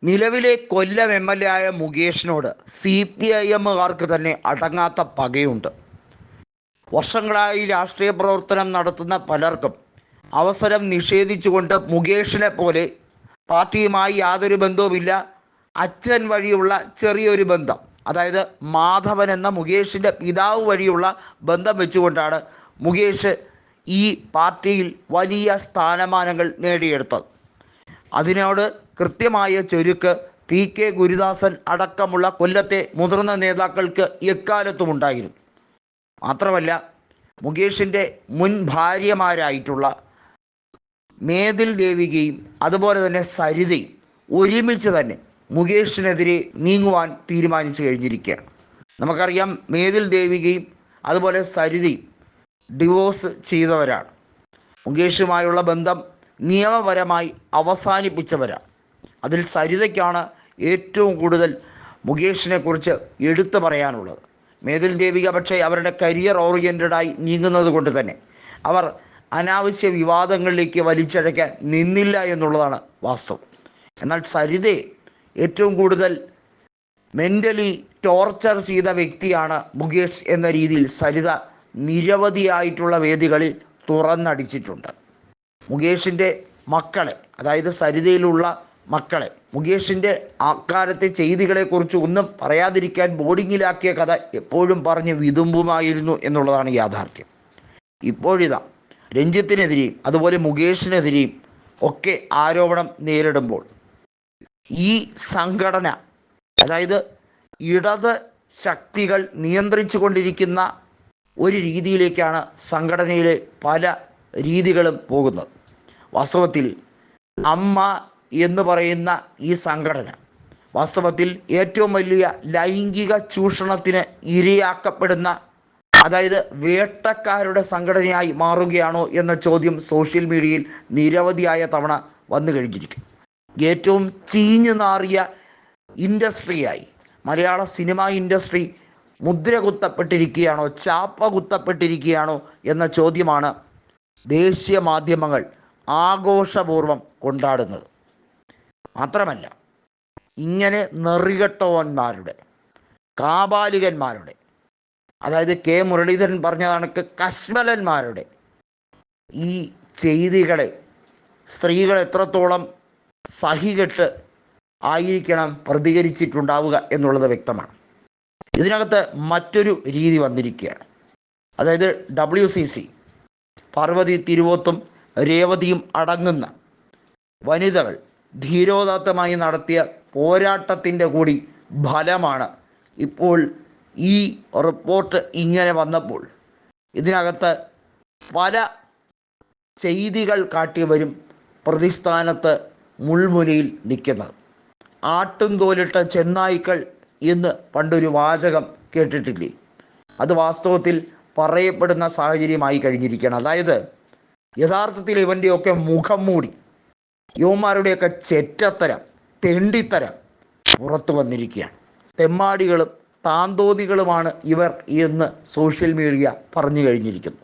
നിലവിലെ കൊല്ലം MLA ആയ മുകേഷിനോട് CPIMകാർക്ക് തന്നെ അടങ്ങാത്ത പകയുണ്ട്. വർഷങ്ങളായി രാഷ്ട്രീയ പ്രവർത്തനം നടത്തുന്ന പലർക്കും അവസരം നിഷേധിച്ചുകൊണ്ട് മുകേഷിനെ പോലെ പാർട്ടിയുമായി യാതൊരു ബന്ധവുമില്ല, അച്ഛൻ വഴിയുള്ള ചെറിയൊരു ബന്ധം, അതായത് മാധവൻ എന്ന മുകേഷിൻ്റെ പിതാവ് വഴിയുള്ള ബന്ധം വെച്ചുകൊണ്ടാണ് മുകേഷ് ഈ പാർട്ടിയിൽ വലിയ സ്ഥാനമാനങ്ങൾ നേടിയെടുത്തത്. അതിനോട് കൃത്യമായ ചൊരുക്ക് TK ഗുരുദാസൻ അടക്കമുള്ള കൊല്ലത്തെ മുതിർന്ന നേതാക്കൾക്ക് എക്കാലത്തും ഉണ്ടായിരുന്നു. മാത്രമല്ല, മുകേഷിൻ്റെ മുൻ ഭാര്യമാരായിട്ടുള്ള മേതിൽ ദേവികയും അതുപോലെ തന്നെ സരിതയും ഒരുമിച്ച് തന്നെ മുകേഷിനെതിരെ നീങ്ങുവാൻ തീരുമാനിച്ചു കഴിഞ്ഞിരിക്കുകയാണ്. നമുക്കറിയാം, മേതിൽ ദേവികയും അതുപോലെ സരിതയും ഡിവോഴ്സ് ചെയ്തവരാണ്. മുകേഷുമായുള്ള ബന്ധം നിയമപരമായി അവസാനിപ്പിച്ചവരാണ്. അതിൽ സരിതയ്ക്കാണ് ഏറ്റവും കൂടുതൽ മുകേഷിനെക്കുറിച്ച് എടുത്തു പറയാനുള്ളത്. മേതിൽ ദേവിക പക്ഷേ അവരുടെ കരിയർ ഓറിയൻറ്റഡായി നീങ്ങുന്നത് കൊണ്ട് തന്നെ അവർ അനാവശ്യ വിവാദങ്ങളിലേക്ക് വലിച്ചഴയ്ക്കാൻ നിന്നില്ല എന്നുള്ളതാണ് വാസ്തവം. എന്നാൽ സരിതയെ ഏറ്റവും കൂടുതൽ മെൻ്റലി ടോർച്ചർ ചെയ്ത വ്യക്തിയാണ് മുകേഷ് എന്ന രീതിയിൽ സരിത നിരവധിയായിട്ടുള്ള വേദികളിൽ തുറന്നടിച്ചിട്ടുണ്ട്. മുകേഷിൻ്റെ മക്കളെ, അതായത് സരിതയിലുള്ള മക്കളെ, മുകേഷിൻ്റെ അക്കാലത്തെ ചെയ്തികളെക്കുറിച്ച് ഒന്നും പറയാതിരിക്കാൻ ബോർഡിങ്ങിലാക്കിയ കഥ എപ്പോഴും പറഞ്ഞ് വിതുമ്പുമായിരുന്നു എന്നുള്ളതാണ് യാഥാർത്ഥ്യം. ഇപ്പോഴിതാ രഞ്ജിത്തിനെതിരെയും അതുപോലെ മുകേഷിനെതിരെയും ഒക്കെ ആരോപണം നേരിടുമ്പോൾ ഈ സംഘടന, അതായത് ഇടത് ശക്തികൾ നിയന്ത്രിച്ചു കൊണ്ടിരിക്കുന്ന ഒരു രീതിയിലേക്കാണ് സംഘടനയിലെ പല രീതികളും പോകുന്നത്. വാസ്തവത്തിൽ അമ്മ എന്ന് പറയുന്ന ഈ സംഘടന വാസ്തവത്തിൽ ഏറ്റവും വലിയ ലൈംഗിക ചൂഷണത്തിന് ഇരയാക്കപ്പെടുന്ന, അതായത് വേട്ടക്കാരുടെ സംഘടനയായി മാറുകയാണോ എന്ന ചോദ്യം സോഷ്യൽ മീഡിയയിൽ നിരവധിയായ തവണ വന്നു കഴിഞ്ഞിരിക്കും. ഏറ്റവും ചീഞ്ഞു നാറിയ ഇൻഡസ്ട്രിയായി മലയാള സിനിമാ ഇൻഡസ്ട്രി മുദ്ര കുത്തപ്പെട്ടിരിക്കുകയാണോ, ചാപ്പ കുത്തപ്പെട്ടിരിക്കുകയാണോ എന്ന ചോദ്യമാണ് ദേശീയ മാധ്യമങ്ങൾ ആഘോഷപൂർവ്വം കൊണ്ടാടുന്നത്. മാത്രമല്ല, ഇങ്ങനെ നെറികെട്ടവന്മാരുടെ, കാപാലികന്മാരുടെ, അതായത് K മുരളീധരൻ പറഞ്ഞ കണക്ക് കശ്മലന്മാരുടെ ഈ ചെയ്തികളെ സ്ത്രീകൾ എത്രത്തോളം സഹികെട്ട് ആയിരിക്കണം പ്രതികരിച്ചിട്ടുണ്ടാവുക എന്നുള്ളത് വ്യക്തമാണ്. ഇതിനകത്ത് മറ്റൊരു രീതി വന്നിരിക്കുകയാണ്. അതായത് WCC പാർവതി തിരുവോത്തും രേവതിയും അടങ്ങുന്ന വനിതകൾ ധീരോദാത്തമായി നടത്തിയ പോരാട്ടത്തിൻ്റെ കൂടി ഫലമാണ് ഇപ്പോൾ ഈ റിപ്പോർട്ട് ഇങ്ങനെ വന്നപ്പോൾ ഇതിനകത്ത് പല ചെയ്തികൾ കാട്ടിയവരും പ്രതിസ്ഥാനത്ത് മുൾമുനയിൽ നിൽക്കുന്നത്. ആട്ടും തോലിട്ട ചെന്നായ്ക്കൾ എന്ന് പണ്ടൊരു വാചകം കേട്ടിട്ടില്ലേ? അത് വാസ്തവത്തിൽ പറയപ്പെടുന്ന സാഹചര്യമായി കഴിഞ്ഞിരിക്കുകയാണ്. അതായത് യഥാർത്ഥത്തിൽ ഇവൻ്റെയൊക്കെ മുഖം മൂടി, യുവന്മാരുടെയൊക്കെ ചെറ്റത്തരം, തെണ്ടിത്തരം പുറത്തു വന്നിരിക്കുകയാണ്. തെമ്മാടികളും താന്തോന്നികളുമാണ് ഇവർ എന്ന് സോഷ്യൽ മീഡിയ പറഞ്ഞു കഴിഞ്ഞിരിക്കുന്നു.